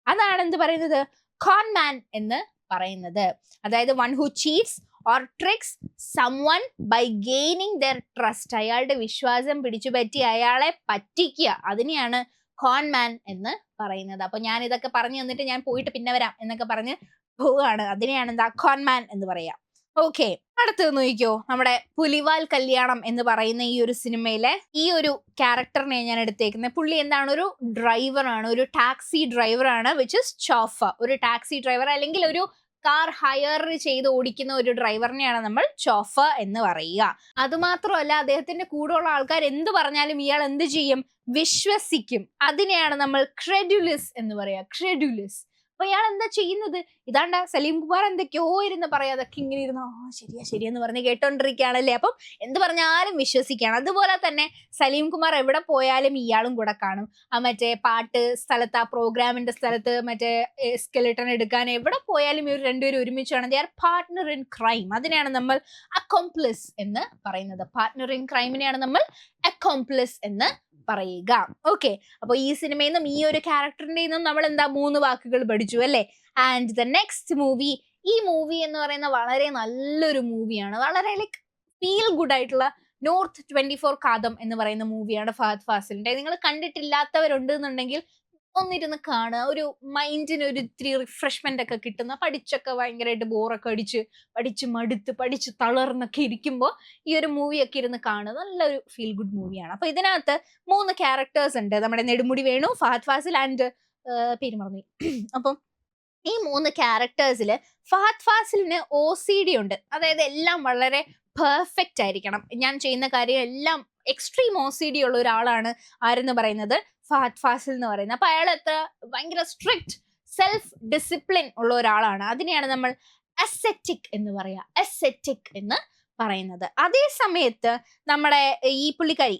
അതാണ് എന്ത് പറയുന്നത്, കോൺമാൻ എന്ന് പറയുന്നത്. അതായത് one who cheats or tricks someone by gaining their trust. അയാളുടെ വിശ്വാസം പിടിച്ചു പറ്റി അയാളെ പറ്റിക്കുക, അതിനെയാണ് കോൺമാൻ എന്ന് പറയുന്നത്. അപ്പൊ ഞാൻ ഇതൊക്കെ പറഞ്ഞു തന്നിട്ട് ഞാൻ പോയിട്ട് പിന്നെ വരാം എന്നൊക്കെ പറഞ്ഞ് പോവുകയാണ്. അതിനെയാണ് എന്താ, കോൺമാൻ എന്ന് പറയാം. ഓക്കെ. അടുത്തത് നോക്കിക്കോ, നമ്മുടെ പുലിവാൽ കല്യാണം എന്ന് പറയുന്ന ഈ ഒരു സിനിമയിലെ ഈ ഒരു ക്യാരക്ടറിനെ ഞാൻ എടുത്തേക്കുന്നത്. പുള്ളി എന്താണ്, ഒരു ഡ്രൈവറാണ്, ഒരു ടാക്സി ഡ്രൈവറാണ്, വിച്ച് ഇസ് ചോഫ. ഒരു ടാക്സി ഡ്രൈവർ അല്ലെങ്കിൽ ഒരു കാർ ഹയർ ചെയ്ത് ഓടിക്കുന്ന ഒരു ഡ്രൈവറിനെയാണ് നമ്മൾ ചോഫ എന്ന് പറയുക. അതുമാത്രമല്ല അദ്ദേഹത്തിന്റെ കൂടെയുള്ള ആൾക്കാർ എന്ത് പറഞ്ഞാലും ഇയാൾ എന്ത് ചെയ്യും, വിശ്വസിക്കും. അതിനെയാണ് നമ്മൾ ക്രെഡുലസ് എന്ന് പറയാ. ക്രെഡുലസ്. അപ്പൊ ഇയാൾ എന്താ ചെയ്യുന്നത്, ഇതാണ്ട സലീം കുമാർ എന്തൊക്കെയോ ഇരുന്ന് പറയാ, അതൊക്കെ ഇങ്ങനെ ഇരുന്ന് ശരിയാ ശരിയെന്ന് പറഞ്ഞ് കേട്ടോണ്ടിരിക്കുകയാണല്ലേ. അപ്പം എന്ത് പറഞ്ഞാലും വിശ്വസിക്കുകയാണ്. അതുപോലെ തന്നെ സലീം കുമാർ എവിടെ പോയാലും ഇയാളും കൂടെ കാണും. ആ മറ്റേ പാട്ട് സ്ഥലത്ത്, ആ പ്രോഗ്രാമിന്റെ സ്ഥലത്ത്, മറ്റേ സ്കെലിട്ടൺ എടുക്കാൻ എവിടെ പോയാലും ഇവർ രണ്ടുപേരും ഒരുമിച്ചാണ്. They are partner in crime. അതിനെയാണ് നമ്മൾ അക്കോംപ്ലിസ് എന്ന് പറയുന്നത്. പാർട്ട്ണർ ഇൻ ക്രൈമിനെയാണ് നമ്മൾ അക്കോംപ്ലിസ് എന്ന് പറയുക. ഓക്കെ. അപ്പൊ ഈ സിനിമയിൽ നിന്നും ഈ ഒരു ക്യാരക്ടറിന്റെ നിന്നും നമ്മൾ എന്താ 3 വാക്കുകൾ പഠിച്ചു അല്ലെ. ആൻഡ് ദ നെക്സ്റ്റ് മൂവി, ഈ മൂവി എന്ന് പറയുന്ന വളരെ നല്ലൊരു മൂവിയാണ്. വളരെ ലൈക്ക് ഫീൽ ഗുഡ് ആയിട്ടുള്ള നോർത്ത് 24 കാതം എന്ന് പറയുന്ന മൂവിയാണ് ഫഹദ് ഫാസിലിന്റെ. നിങ്ങൾ കണ്ടിട്ടില്ലാത്തവരുണ്ട് എന്നുണ്ടെങ്കിൽ ഒന്നിരുന്ന് കാണുക. ഒരു മൈൻഡിന് ഒരു ഇത്തിരി റിഫ്രഷ്മെന്റ് ഒക്കെ കിട്ടുന്ന, പഠിച്ചൊക്കെ ഭയങ്കരമായിട്ട് ബോറൊക്കെ പഠിച്ച് മടുത്ത് പഠിച്ച് തളർന്നൊക്കെ ഇരിക്കുമ്പോൾ ഈ ഒരു മൂവിയൊക്കെ ഇരുന്ന് കാണുക. നല്ലൊരു ഫീൽ ഗുഡ് മൂവിയാണ്. അപ്പൊ ഇതിനകത്ത് 3 ക്യാരക്ടേഴ്സ് ഉണ്ട്. നമ്മുടെ നെടുമുടി വേണു, ഫഹദ് ഫാസിൽ ആൻഡ് പേര് മറന്നു. അപ്പം ഈ 3 ക്യാരക്ടേഴ്സിൽ ഫഹദ് ഫാസിലിന് OCD ഉണ്ട്. അതായത് എല്ലാം വളരെ പെർഫെക്റ്റ് ആയിരിക്കണം. ഞാൻ ചെയ്യുന്ന കാര്യം എല്ലാം എക്സ്ട്രീം OCD ഉള്ള ഒരാളാണ് ആരെന്ന് പറയുന്നത്, ഫഹദ് ഫാസിൽ എന്ന് പറയുന്നത്. അപ്പൊ അയാൾ ഭയങ്കര സ്ട്രിക്റ്റ് സെൽഫ് ഡിസിപ്ലിൻ ഉള്ള ഒരാളാണ്. അതിനെയാണ് നമ്മൾ അസെറ്റിക് എന്ന് പറയാ. അസെറ്റിക് എന്ന് പറയുന്നത്. അതേ സമയത്ത് നമ്മുടെ ഈ പുള്ളിക്കാരി,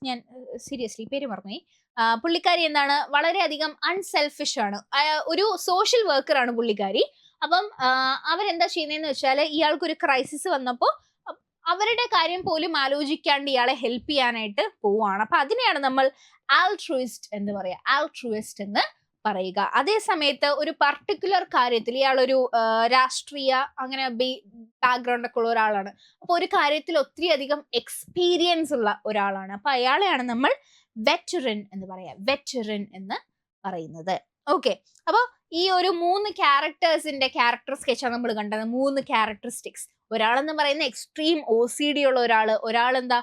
ഞാൻ സീരിയസ്ലി പേര് പറഞ്ഞു, പുള്ളിക്കാരി എന്താണ്, വളരെയധികം അൺസെൽഫിഷ് ആണ്. ഒരു സോഷ്യൽ വർക്കർ ആണ് പുള്ളിക്കാരി. അപ്പം അവരെന്താ ചെയ്യുന്നതെന്ന് വെച്ചാൽ, ഇയാൾക്കൊരു ക്രൈസിസ് വന്നപ്പോ അവരുടെ കാര്യം പോലും ആലോചിക്കാണ്ട് ഇയാളെ ഹെൽപ്പ് ചെയ്യാനായിട്ട് പോവാണ്. അപ്പൊ അതിനെയാണ് നമ്മൾ ആൾട്രൂയിസ്റ്റ് എന്ന് പറയാ, ആൾട്രൂയിസ്റ്റ് എന്ന് പറയുക. അതേ സമയത്ത് ഒരു പർട്ടിക്കുലർ കാര്യത്തിൽ ഇയാളൊരു രാഷ്ട്രീയ അങ്ങനെ ബാക്ക്ഗ്രൗണ്ട് ഒക്കെ ഉള്ള ഒരാളാണ്. അപ്പൊ ഒരു കാര്യത്തിൽ ഒത്തിരി അധികം എക്സ്പീരിയൻസ് ഉള്ള ഒരാളാണ്. അപ്പൊ അയാളെയാണ് നമ്മൾ വെറ്ററൻ എന്ന് പറയാ, വെറ്ററൻ എന്ന് പറയുന്നത്. ഓക്കെ, അപ്പൊ ഈ ഒരു 3 ക്യാരക്ടേഴ്സിന്റെ ക്യാരക്ടർ സ്കെച്ചാണ് നമ്മൾ കണ്ടത്. 3 ക്യാരക്ടറിസ്റ്റിക്സ്. ഒരാളെന്ന് പറയുന്ന എക്സ്ട്രീം OCD ഉള്ള ഒരാളെന്താ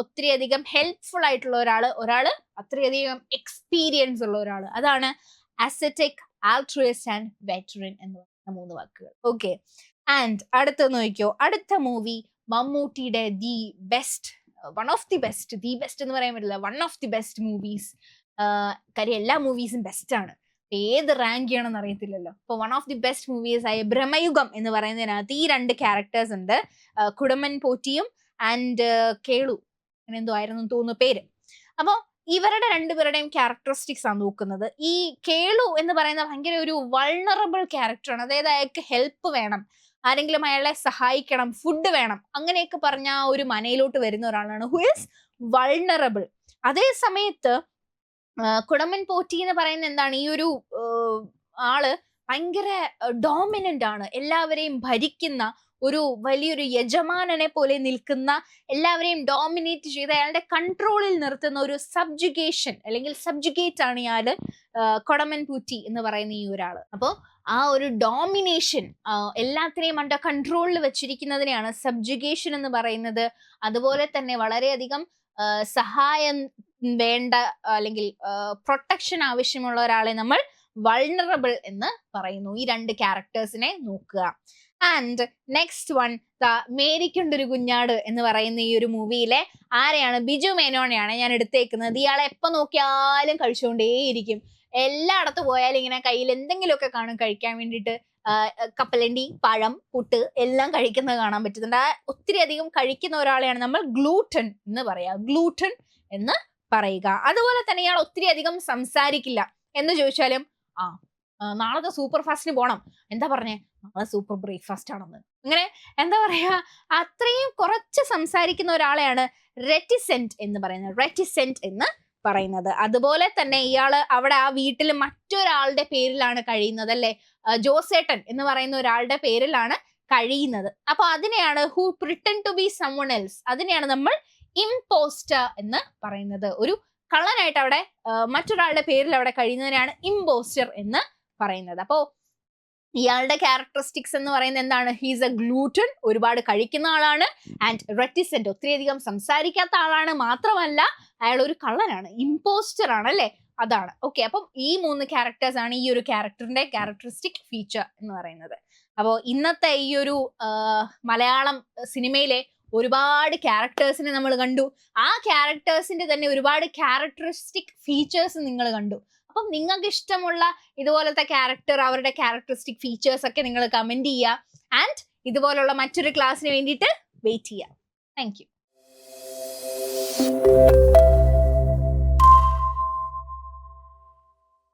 ഒത്തിരി അധികം ഹെൽപ്ഫുൾ ആയിട്ടുള്ള ഒരാള് അത്രയധികം എക്സ്പീരിയൻസ് ഉള്ള ഒരാള്. അതാണ് അസെറ്റിക്, ആൾട്രൂയിസ്റ്റ് ആൻഡ് വെറ്ററൻ എന്ന് പറയുന്ന 3 വാക്കുകൾ. ഓക്കെ, ആൻഡ് അടുത്ത നോക്കിയോ, അടുത്ത മൂവി മമ്മൂട്ടിയുടെ the best, one of the best, the best എന്ന് പറയാൻ പറ്റില്ല, one of the best movies. കാര്യം എല്ലാ മൂവീസും ബെസ്റ്റ് ആണ്, ഏത് റാങ്ക് ചെയ്യണമെന്ന് അറിയത്തില്ലല്ലോ. അപ്പൊ one of the best movies ആയ ബ്രഹ്മയുഗം എന്ന് പറയുന്നതിനകത്ത് ഈ 2 ക്യാരക്ടേഴ്സ് ഉണ്ട്, കുടമൻ പോറ്റിയും ആൻഡ് കേളു, അങ്ങനെ എന്തോ ആയിരുന്നു തോന്നുന്നു പേര്. അപ്പൊ ഇവരുടെ 2 പേരുടെയും ക്യാരക്ടറിസ്റ്റിക്സ് ആണ് നോക്കുന്നത്. ഈ കേളു എന്ന് പറയുന്ന ഭയങ്കര ഒരു വൾണറബിൾ ക്യാരക്ടറാണ്. അതായത് അയാൾക്ക് ഹെൽപ്പ് വേണം, ആരെങ്കിലും അയാളെ സഹായിക്കണം, ഫുഡ് വേണം, അങ്ങനെയൊക്കെ പറഞ്ഞ ആ ഒരു മനയിലോട്ട് വരുന്ന ഒരാളാണ്, ഹു ഈസ് വൾണറബിൾ. അതേ സമയത്ത് കുടമൻ പോറ്റി എന്ന് പറയുന്ന എന്താണ്, ഈ ഒരു ആള് ഭയങ്കര ഡോമിനന്റ് ആണ്, എല്ലാവരെയും ഭരിക്കുന്ന ഒരു വലിയൊരു യജമാനനെ പോലെ നിൽക്കുന്ന, എല്ലാവരെയും ഡോമിനേറ്റ് ചെയ്ത് അയാളുടെ കൺട്രോളിൽ നിർത്തുന്ന ഒരു സബ്ജുഗേഷൻ അല്ലെങ്കിൽ സബ്ജുഗേറ്റ് ആണ് ഇയാള് കൊടമൻ പൂറ്റി എന്ന് പറയുന്ന ഈ ഒരാള്. അപ്പോ ആ ഒരു ഡോമിനേഷൻ, എല്ലാത്തിനെയും അണ്ടർ കൺട്രോളിൽ വെച്ചിരിക്കുന്നതിനെയാണ് സബ്ജുഗേഷൻ എന്ന് പറയുന്നത്. അതുപോലെ തന്നെ വളരെയധികം സഹായം വേണ്ട അല്ലെങ്കിൽ പ്രൊട്ടക്ഷൻ ആവശ്യമുള്ള ഒരാളെ നമ്മൾ വൾണറബിൾ എന്ന് പറയുന്നു. ഈ 2 ക്യാരക്ടേഴ്സിനെ നോക്കുക. ആൻഡ് നെക്സ്റ്റ് വൺ, മേരിക്കുണ്ടൊരു കുഞ്ഞാട് എന്ന് പറയുന്ന ഈ ഒരു മൂവിയിലെ ആരെയാണ്, ബിജു മേനോനെയാണ് ഞാൻ എടുത്തേക്കുന്നത്. ഇയാളെ എപ്പോ നോക്കിയാലും കഴിച്ചുകൊണ്ടേയിരിക്കും, എല്ലായിടത്ത് പോയാലും ഇങ്ങനെ കയ്യിൽ എന്തെങ്കിലുമൊക്കെ കാണും കഴിക്കാൻ വേണ്ടിയിട്ട്. കപ്പലണ്ടി, പഴം, പുട്ട് എല്ലാം കഴിക്കുന്നത് കാണാൻ പറ്റുന്നുണ്ട്. ഒത്തിരി അധികം കഴിക്കുന്ന ഒരാളെയാണ് നമ്മൾ ഗ്ലൂട്ടൻ എന്ന് പറയാ, ഗ്ലൂട്ടൻ എന്ന് പറയുക. അതുപോലെ തന്നെ ഇയാൾ ഒത്തിരി അധികം സംസാരിക്കില്ല. എന്ന് ചോദിച്ചാലും നാളത്തെ സൂപ്പർ ഫാസ്റ്റിന് പോണം, എന്താ പറഞ്ഞേ, നാളെ സൂപ്പർ ബ്രേക്ക്ഫാസ്റ്റ് ആണെന്ന്, അങ്ങനെ എന്താ പറയാ, അത്രയും കുറച്ച് സംസാരിക്കുന്ന ഒരാളെയാണ് റെറ്റിസെന്റ് എന്ന് പറയുന്നത്, റെറ്റിസെന്റ് എന്ന് പറയുന്നത്. അതുപോലെ തന്നെ ഇയാള് അവിടെ ആ വീട്ടിൽ മറ്റൊരാളുടെ പേരിലാണ് കഴിയുന്നത്, അല്ലെ, ജോസേട്ടൻ എന്ന് പറയുന്ന ഒരാളുടെ പേരിലാണ് കഴിയുന്നത്. അപ്പൊ അതിനെയാണ് who pretend to be someone else, അതിനെയാണ് നമ്മൾ ഇംപോസ്റ്റർ എന്ന് പറയുന്നത്. ഒരു കള്ളനായിട്ട് അവിടെ മറ്റൊരാളുടെ പേരിൽ അവിടെ കഴിയുന്നതിനാണ് ഇംപോസ്റ്റർ എന്ന് പറയുന്നത്. അപ്പോ ഇയാളുടെ ക്യാരക്ടറിസ്റ്റിക്സ് എന്ന് പറയുന്നത് എന്താണ്, ഹീസ് എ ഗ്ലൂട്ടൻ, ഒരുപാട് കഴിക്കുന്ന ആളാണ്, ആൻഡ് റെറ്റിസെന്റ്, ഒത്തിരിയധികം സംസാരിക്കാത്ത ആളാണ്, മാത്രമല്ല അയാൾ ഒരു കള്ളനാണ്, ഇംപോസ്റ്റർ ആണ്, അല്ലെ, അതാണ്. ഓക്കെ, അപ്പം ഈ 3 ക്യാരക്ടേഴ്സ് ആണ് ഈ ഒരു ക്യാരക്ടറിന്റെ ക്യാരക്ടറിസ്റ്റിക് ഫീച്ചർ എന്ന് പറയുന്നത്. അപ്പോൾ ഇന്നത്തെ ഈ ഒരു മലയാളം സിനിമയിലെ ഒരുപാട് ക്യാരക്ടേഴ്സിനെ നമ്മൾ കണ്ടു, ആ ക്യാരക്ടേഴ്സിന്റെ തന്നെ ഒരുപാട് ക്യാരക്ടറിസ്റ്റിക് ഫീച്ചേഴ്സ് നിങ്ങൾ കണ്ടു. അപ്പം നിങ്ങൾക്ക് ഇഷ്ടമുള്ള ഇതുപോലത്തെ ക്യാരക്ടർ, അവരുടെ ക്യാരക്ടറിസ്റ്റിക് ഫീച്ചേഴ്സ് ഒക്കെ നിങ്ങൾ കമന്റ് ചെയ്യുക. ആൻഡ് ഇതുപോലുള്ള മറ്റൊരു ക്ലാസ്സിന് വേണ്ടിയിട്ട് വെയിറ്റ് ചെയ്യുക. Thank you.